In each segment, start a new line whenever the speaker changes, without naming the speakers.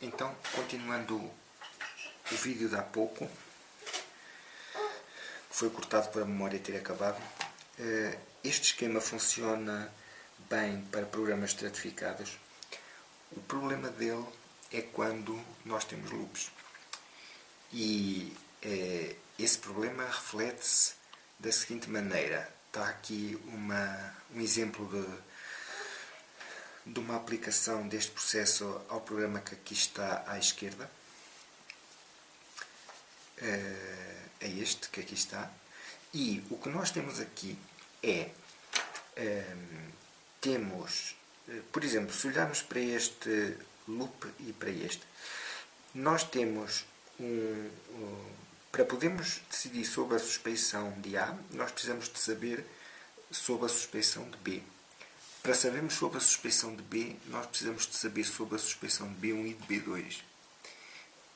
Então, continuando o vídeo de há pouco, que foi cortado por a memória ter acabado, este esquema funciona bem para programas estratificados. O problema dele é quando nós temos loops. E esse problema reflete-se da seguinte maneira. Está aqui um exemplo de uma aplicação deste processo ao programa que aqui está à esquerda. É este que aqui está. E o que nós temos aqui é, temos, por exemplo, se olharmos para este loop e para este, nós temos para podermos decidir sobre a suspeição de A, nós precisamos de saber sobre a suspeição de B. Para sabermos sobre a suspeição de B, nós precisamos de saber sobre a suspeição de B1 e de B2.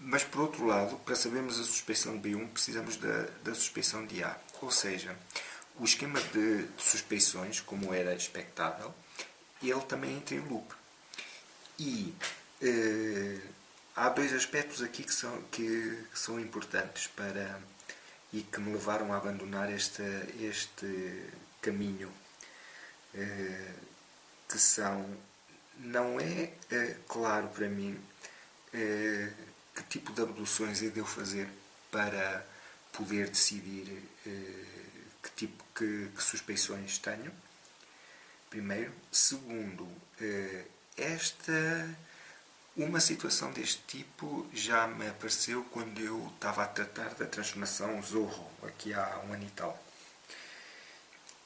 Mas, por outro lado, para sabermos a suspeição de B1, precisamos da suspeição de A. Ou seja, o esquema de suspeições, como era expectável, ele também entra em loop. E há dois aspectos aqui que são importantes e que me levaram a abandonar este caminho, que são, não é claro para mim que tipo de abduções eu devo fazer para poder decidir que suspeições tenho, primeiro. Segundo, uma situação deste tipo já me apareceu quando eu estava a tratar da transformação Zorro, aqui há um ano e tal.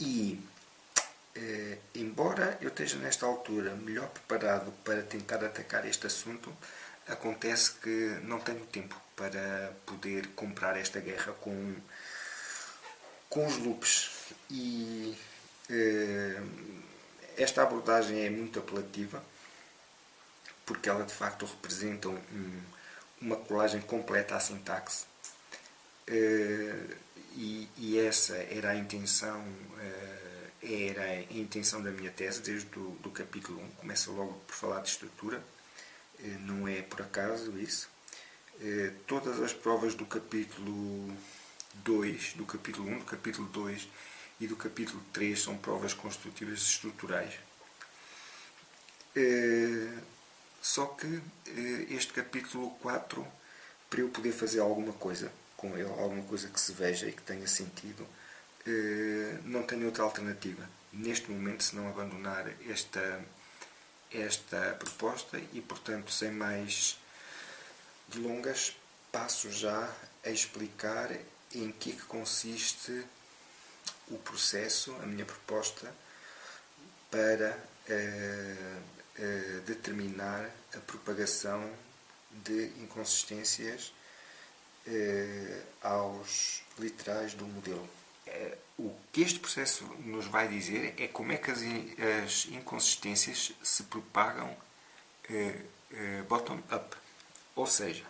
E, embora eu esteja nesta altura melhor preparado para tentar atacar este assunto, acontece que não tenho tempo para poder comprar esta guerra com os loops. E esta abordagem é muito apelativa, porque ela de facto representa uma colagem completa à sintaxe, e essa era a intenção da minha tese desde do capítulo 1. Começa logo por falar de estrutura, não é por acaso isso. Todas as provas do capítulo 2, do capítulo 1, do capítulo 2 e do capítulo 3 são provas construtivas estruturais. Só que este capítulo 4, para eu poder fazer alguma coisa com ele, alguma coisa que se veja e que tenha sentido, não tenho outra alternativa neste momento senão abandonar esta proposta e, portanto, sem mais delongas, passo já a explicar em que consiste o processo, a minha proposta para determinar a propagação de inconsistências aos literais do modelo. O que este processo nos vai dizer é como é que as inconsistências se propagam bottom-up. Ou seja,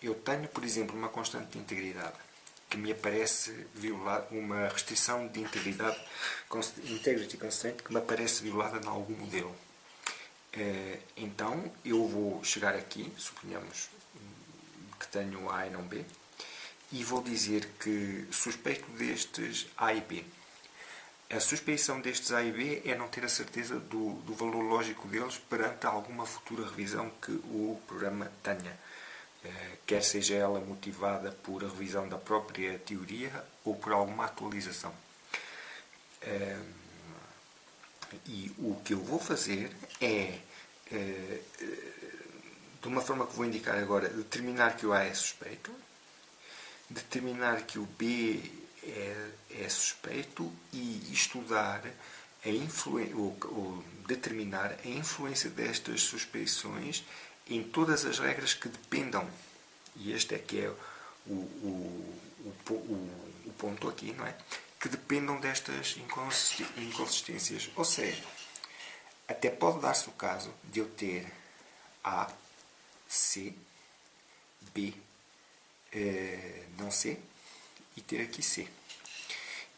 eu tenho, por exemplo, uma constante de integridade que me aparece violada, uma restrição de integridade, integrity constraint, que me aparece violada em algum modelo. Então, eu vou chegar aqui, suponhamos que tenho A e não B, e vou dizer que suspeito destes A e B. A suspeição destes A e B é não ter a certeza do valor lógico deles perante alguma futura revisão que o programa tenha, quer seja ela motivada por a revisão da própria teoria ou por alguma atualização. E o que eu vou fazer é, de uma forma que vou indicar agora, determinar que o A é suspeito, determinar que o B é suspeito e estudar ou determinar a influência destas suspeições em todas as regras que dependam, e este é que é o ponto aqui, não é? Que dependam destas inconsistências. Ou seja, até pode dar-se o caso de eu ter A, C, B, não C, e ter aqui C.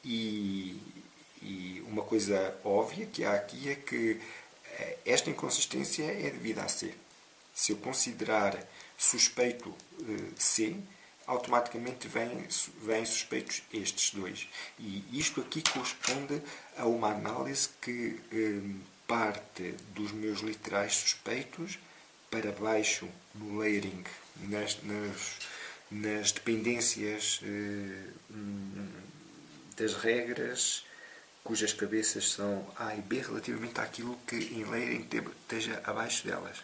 E uma coisa óbvia que há aqui é que esta inconsistência é devida a C. Se eu considerar suspeito C, automaticamente vêm suspeitos estes dois. E isto aqui corresponde a uma análise que parte dos meus literais suspeitos para baixo no layering, nas dependências das regras cujas cabeças são A e B relativamente àquilo que em layering esteja abaixo delas.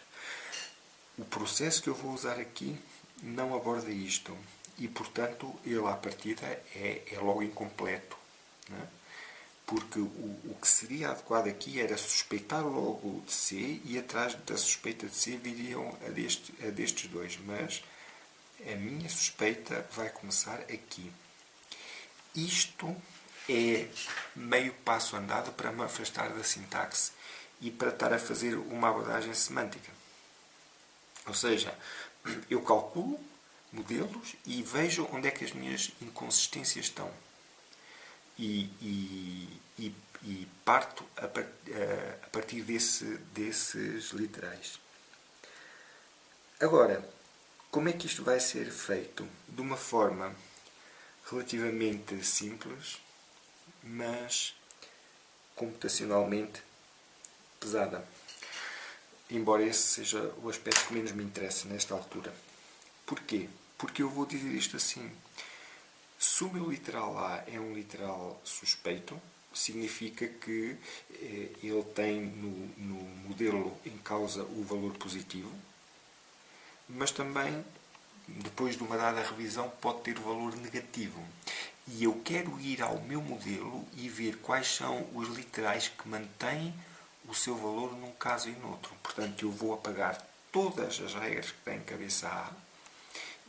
O processo que eu vou usar aqui não aborda isto e, portanto, ele à partida é logo incompleto, não é? Porque o que seria adequado aqui era suspeitar logo de C e atrás da suspeita de C viriam a destes dois, mas a minha suspeita vai começar aqui. Isto é meio passo andado para me afastar da sintaxe e para estar a fazer uma abordagem semântica. Ou seja, eu calculo modelos e vejo onde é que as minhas inconsistências estão. E parto a partir desses literais. Agora, como é que isto vai ser feito? De uma forma relativamente simples, mas computacionalmente pesada. Embora esse seja o aspecto que menos me interessa nesta altura. Porquê? Porque eu vou dizer isto assim. Se o meu literal A é um literal suspeito, significa que ele tem no modelo em causa o valor positivo, mas também, depois de uma dada revisão, pode ter o valor negativo. E eu quero ir ao meu modelo e ver quais são os literais que mantêm o seu valor num caso e noutro. Portanto, eu vou apagar todas as regras que têm cabeça A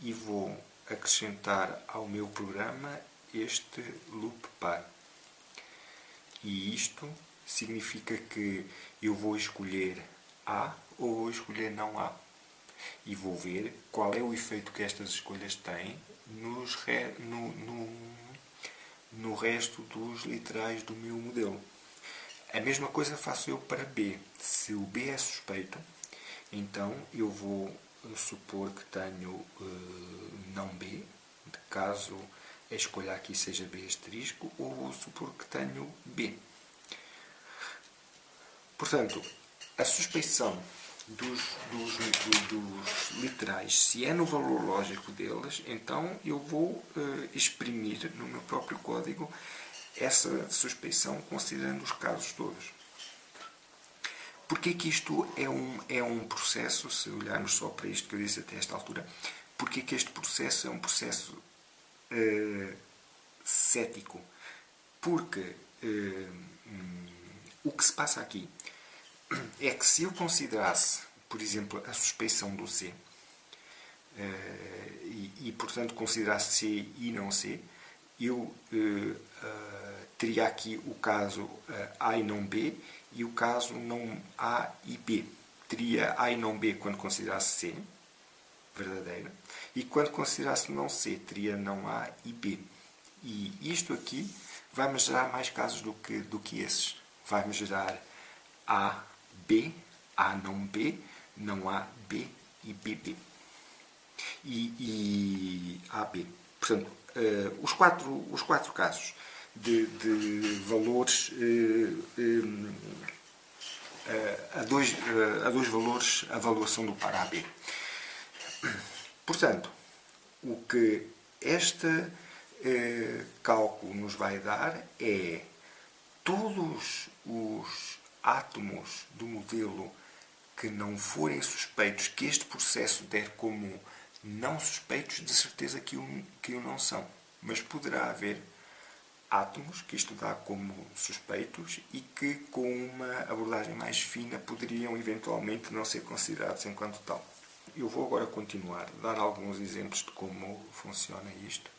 e vou acrescentar ao meu programa este loop par. E isto significa que eu vou escolher A ou vou escolher não A. E vou ver qual é o efeito que estas escolhas têm no resto dos literais do meu modelo. A mesma coisa faço eu para B. Se o B é suspeito, então eu vou supor que tenho não B, caso a escolha aqui seja B asterisco, ou vou supor que tenho B. Portanto, a suspeição dos literais, se é no valor lógico deles, então eu vou exprimir no meu próprio código essa suspeição considerando os casos todos. Porquê que isto é um processo, se olharmos só para isto que eu disse até esta altura, porquê que este processo é um processo cético? Porque o que se passa aqui é que se eu considerasse, por exemplo, a suspeição do C, e portanto considerasse C e não C, eu teria aqui o caso A e não B e o caso não A e B. Teria A e não B quando considerasse C, verdadeiro, e quando considerasse não C, teria não A e B. E isto aqui vai-me gerar mais casos do que esses. Vai-me gerar A, B, A não B, não A, B e BB. E AB. Portanto, os quatro casos de valores a dois valores, a avaliação do par AB. Portanto, o que este cálculo nos vai dar é todos os átomos do modelo que não forem suspeitos, que este processo der como não suspeitos, de certeza que o não são. Mas poderá haver átomos que isto dá como suspeitos e que, com uma abordagem mais fina, poderiam eventualmente não ser considerados enquanto tal. Eu vou agora continuar a dar alguns exemplos de como funciona isto.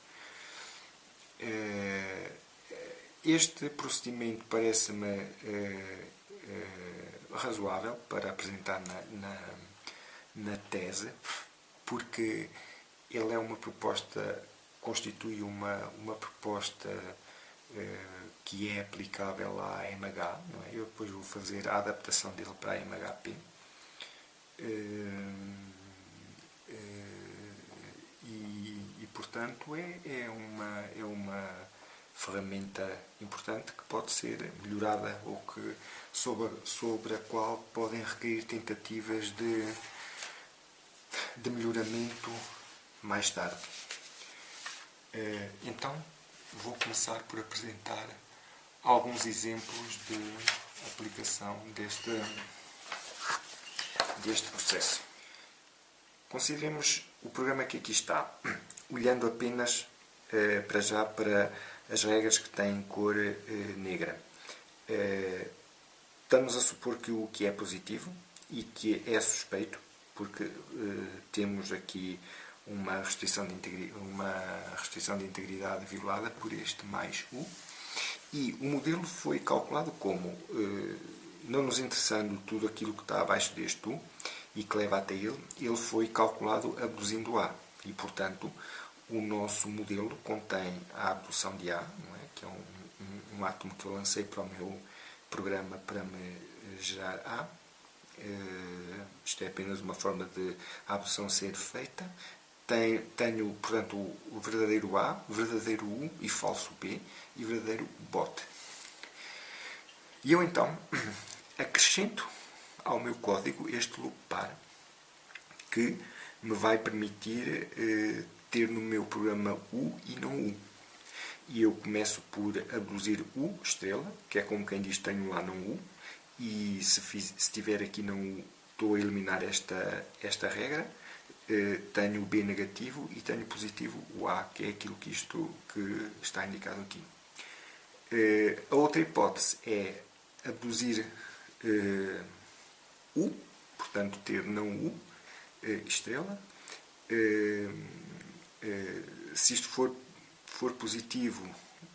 Este procedimento parece-me razoável para apresentar na tese, porque ele é uma proposta, constitui uma proposta que é aplicável à AMH, não é? Eu depois vou fazer a adaptação dele para a AMHP E portanto, é uma ferramenta importante que pode ser melhorada ou sobre a qual podem recair tentativas de melhoramento mais tarde. Então, vou começar por apresentar alguns exemplos de aplicação deste processo. Consideremos o programa que aqui está, olhando apenas para já para as regras que têm cor negra. Estamos a supor que o que é positivo e que é suspeito, porque temos aqui uma restrição de integridade violada por este mais U, e o modelo foi calculado como, não nos interessando tudo aquilo que está abaixo deste U e que leva até ele foi calculado abduzindo A, e portanto o nosso modelo contém a abdução de A, não é? Que é um átomo que eu lancei para o meu programa para me gerar A. Isto é apenas uma forma de a abdução ser feita. Tenho, portanto, o verdadeiro A, verdadeiro U e falso B e verdadeiro bot. E eu então acrescento ao meu código este loop par que me vai permitir ter no meu programa U e não U. E eu começo por abduzir U, estrela, que é como quem diz tenho lá não U, e se tiver aqui não U, estou a eliminar esta regra. Tenho o B negativo e tenho positivo o A, que é aquilo que está indicado aqui. A outra hipótese é abduzir U, portanto ter não U, estrela. Se isto for positivo,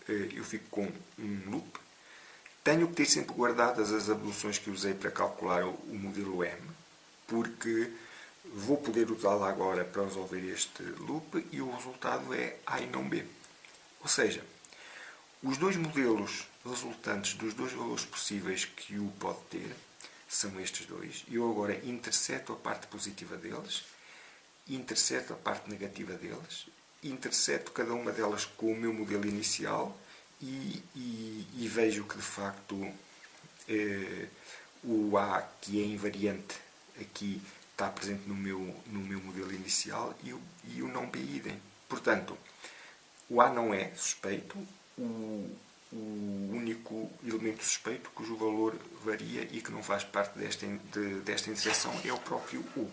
eu fico com um loop. Tenho que ter sempre guardadas as abduções que usei para calcular o modelo M, porque vou poder usá-la agora para resolver este loop e o resultado é A e não B. Ou seja, os dois modelos resultantes dos dois valores possíveis que U pode ter são estes dois. Eu agora interseto a parte positiva deles, interseto a parte negativa deles, interseto cada uma delas com o meu modelo inicial e vejo que de facto o A, que é invariante aqui, está presente no meu modelo inicial e o não B idem. Portanto, o A não é suspeito, o único elemento suspeito cujo valor varia e que não faz parte desta interseção é o próprio U.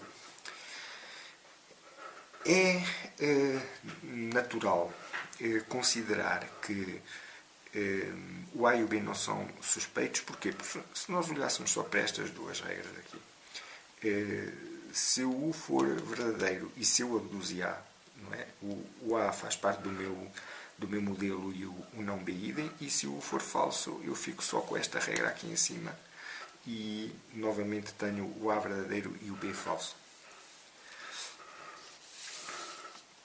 É natural considerar que o A e o B não são suspeitos. Porquê? Porque se nós olhássemos só para estas duas regras aqui, se o U for verdadeiro e se eu abduzir A, não é? O A faz parte do meu modelo e o não B idem, e se o U for falso, eu fico só com esta regra aqui em cima e novamente tenho o A verdadeiro e o B falso.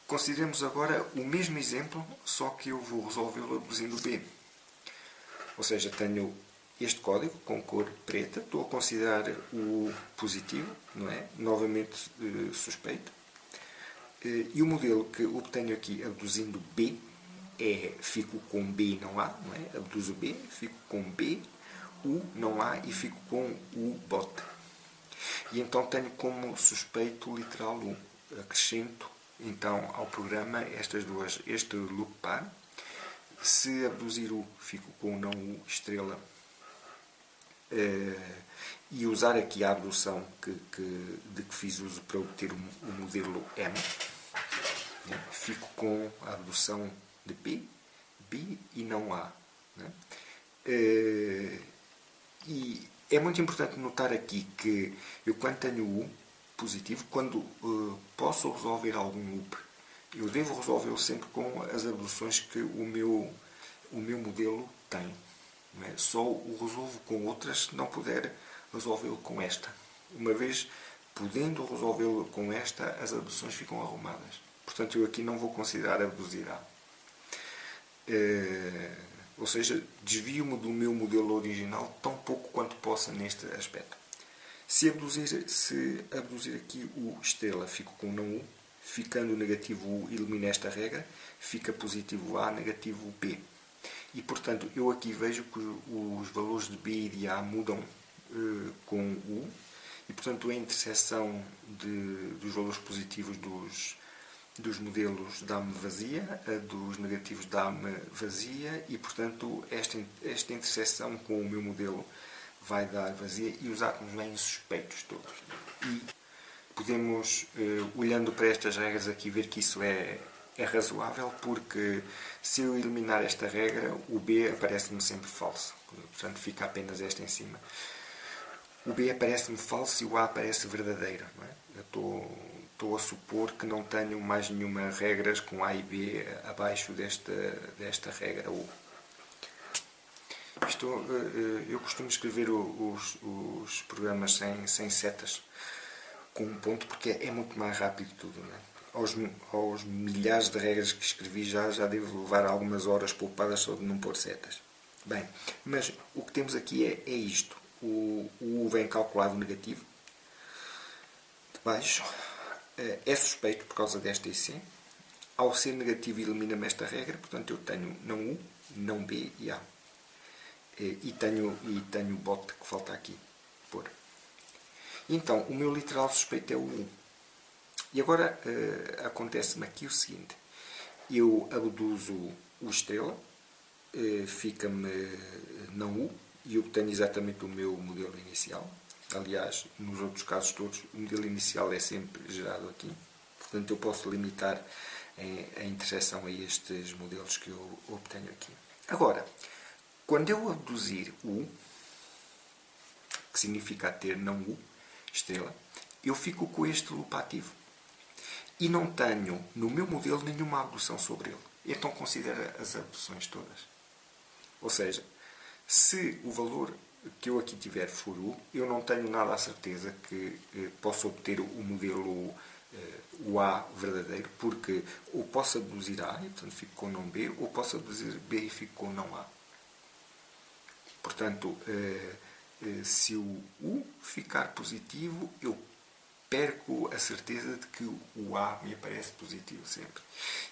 Consideremos agora o mesmo exemplo, só que eu vou resolvê-lo abduzindo B. Ou seja, tenho este código com cor preta, estou a considerar o positivo, não é? Novamente suspeito. E o modelo que obtenho aqui abduzindo B fico com B e não A, não é? Abduzo B, fico com B, U não A e fico com U bot. E então tenho como suspeito literal U. Acrescento então ao programa este loop par. Se abduzir U, fico com não U estrela. E usar aqui a abdução de que fiz uso para obter o modelo M, fico com a abdução de B e não A. E é muito importante notar aqui que eu, quando tenho U positivo, quando posso resolver algum loop, eu devo resolvê-lo sempre com as abduções que o meu modelo tem. Não é? Só o resolvo com outras se não puder resolvê-lo com esta. Uma vez podendo resolvê-lo com esta, as abduções ficam arrumadas. Portanto, eu aqui não vou considerar abduzir A. Ou seja, desvio-me do meu modelo original tão pouco quanto possa neste aspecto. Se abduzir aqui o estrela, fico com não U. Ficando negativo U, elimina esta regra. Fica positivo A, negativo B. E, portanto, eu aqui vejo que os valores de B e de A mudam com U. E, portanto, a interseção dos valores positivos dos modelos dá-me vazia, a dos negativos dá-me vazia e, portanto, esta interseção com o meu modelo vai dar vazia e os átomos vêm suspeitos todos. E podemos, olhando para estas regras aqui, ver que isso é razoável, porque se eu eliminar esta regra, o B aparece-me sempre falso. Portanto, fica apenas esta em cima. O B aparece-me falso e o A aparece verdadeiro. Não é? Eu estou a supor que não tenho mais nenhuma regras com A e B abaixo desta regra U. Eu costumo escrever os programas sem setas com um ponto porque é muito mais rápido tudo. Não é? Aos milhares de regras que escrevi já devo levar algumas horas poupadas só de não pôr setas. Bem, mas o que temos aqui é isto. O U vem calculado negativo. De baixo é suspeito por causa desta IC. Ao ser negativo elimina-me esta regra, portanto eu tenho não U, não B e A. E tenho o bote que falta aqui. Pôr. Então, o meu literal suspeito é o U. E agora acontece-me aqui o seguinte. Eu abduzo o estrela, fica-me não U, e obtenho exatamente o meu modelo inicial. Aliás, nos outros casos todos, o modelo inicial é sempre gerado aqui. Portanto, eu posso limitar a interseção a estes modelos que eu obtenho aqui. Agora, quando eu abduzir U, que significa ter não U, estrela, eu fico com este loop ativo. E não tenho, no meu modelo, nenhuma abdução sobre ele. Então considera as abduções todas. Ou seja, se o valor que eu aqui tiver for U, eu não tenho nada a certeza que posso obter o modelo o A verdadeiro, porque ou posso abduzir A, e portanto fico com não B, ou posso abduzir B e fico com não A. Portanto, se o U ficar positivo, eu perco a certeza de que o A me aparece positivo sempre.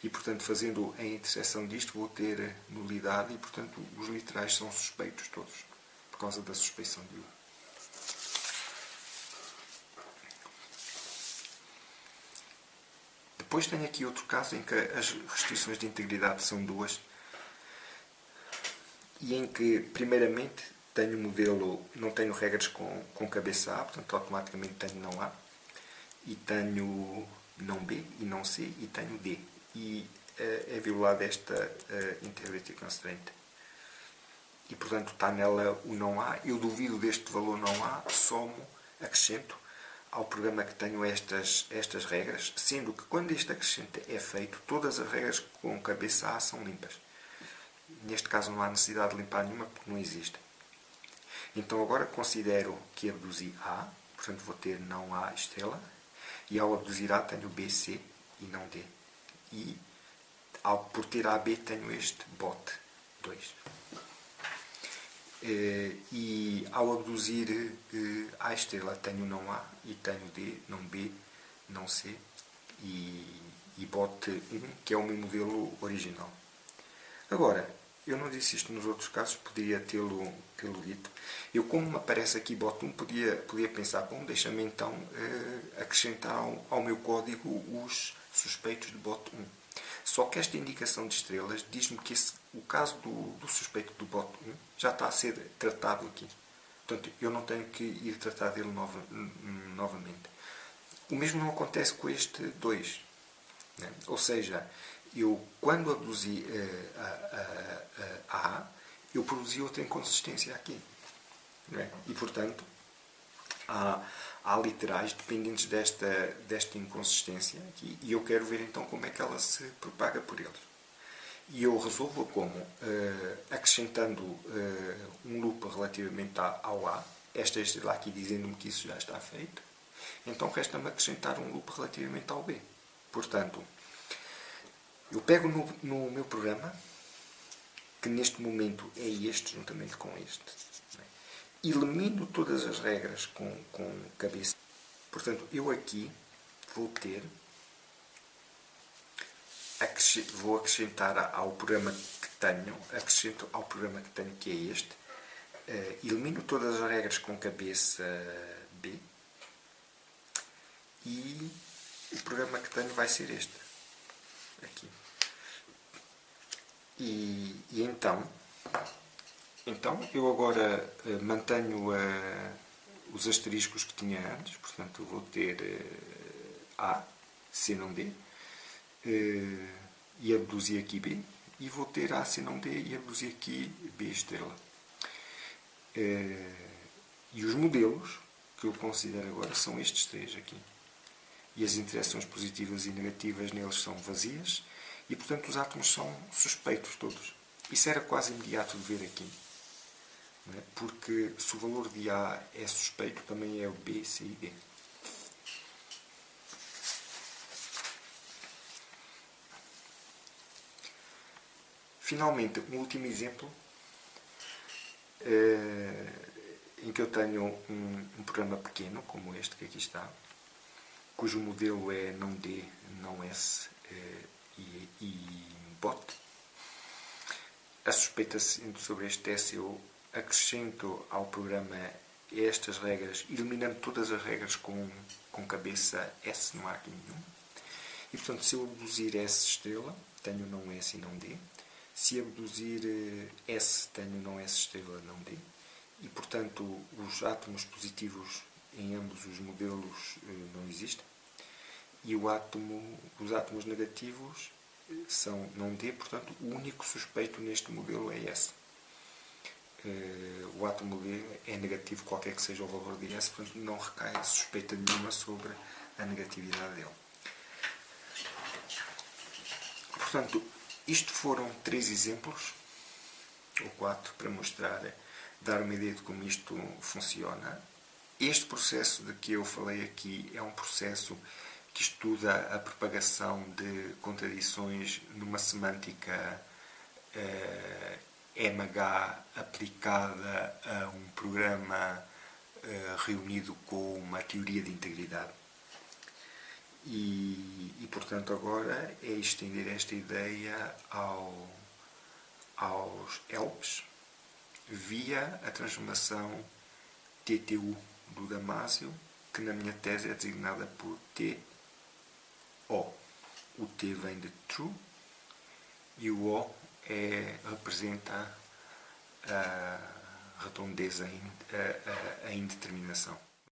E, portanto, fazendo a interseção disto, vou ter nulidade e, portanto, os literais são suspeitos todos, por causa da suspeição de U. Depois tenho aqui outro caso em que as restrições de integridade são duas e em que, primeiramente, tenho modelo, não tenho regras com cabeça A, portanto, automaticamente tenho não A. E tenho não B e não C e tenho D. E é violada esta integrity constraint. E, portanto, está nela o não A. Eu duvido deste valor não A, somo, acrescento ao programa que tenho estas regras, sendo que quando este acrescento é feito, todas as regras com cabeça A são limpas. Neste caso não há necessidade de limpar nenhuma porque não existe. Então agora considero que abduzi A, portanto vou ter não A estrela, e ao abduzir A tenho B, C e não D. E por ter AB tenho este bote 2. E ao abduzir A estrela tenho não A e tenho D, não B, não C e bote 1, que é o meu modelo original. Agora, eu não disse isto nos outros casos, poderia tê-lo dito. Eu, como me aparece aqui bote 1, podia pensar, bom, deixa-me então acrescentar ao meu código os suspeitos de bote 1. Só que esta indicação de estrelas diz-me que o caso do suspeito do bote 1 já está a ser tratado aqui. Portanto, eu não tenho que ir tratar dele novamente. O mesmo não acontece com este 2. Né? Ou seja, eu, quando abduzi a A, eu produzi outra inconsistência aqui. Não é? E, portanto, há literais dependentes desta inconsistência aqui, e eu quero ver então como é que ela se propaga por eles. E eu resolvo como? Acrescentando um loop relativamente ao A, esta estrela aqui dizendo-me que isso já está feito, então resta-me acrescentar um loop relativamente ao B. Portanto, eu pego no meu programa, que neste momento é este, juntamente com este, elimino todas as regras com cabeça. Portanto, eu aqui vou ter, vou acrescentar ao programa que tenho, acrescento ao programa que tenho, que é este, elimino todas as regras com cabeça B, e o programa que tenho vai ser este, aqui. E então eu agora mantenho os asteriscos que tinha antes, portanto vou ter A, C não D, e abduzir aqui B, e vou ter A, C não D e abduzir aqui B estrela. E os modelos que eu considero agora são estes três aqui. E as interações positivas e negativas neles são vazias, e portanto os átomos são suspeitos todos. Isso era quase imediato de ver aqui. Não é? Porque se o valor de A é suspeito, também é o B, C e D. Finalmente, um último exemplo em que eu tenho um programa pequeno, como este que aqui está, cujo modelo é não D, não S e bot. A suspeita sobre este S eu acrescento ao programa estas regras, eliminando todas as regras com cabeça S, não há aqui nenhum. E portanto, se eu abduzir S estrela, tenho não S e não D. Se abduzir S, tenho não S estrela, não D. E portanto, os átomos positivos em ambos os modelos não existem. E os átomos negativos são não D, portanto, o único suspeito neste modelo é S. O átomo D é negativo, qualquer que seja o valor de S, portanto, não recai suspeita nenhuma sobre a negatividade dele. Portanto, isto foram 3 exemplos, ou 4, para mostrar, dar uma ideia de como isto funciona. Este processo de que eu falei aqui é um processo que estuda a propagação de contradições numa semântica MH aplicada a um programa reunido com uma teoria de integridade. E portanto, agora é estender esta ideia aos ELPs via a transformação TTU do Damásio, que na minha tese é designada por TO. O T vem de true e o O representa a redondeza, a indeterminação.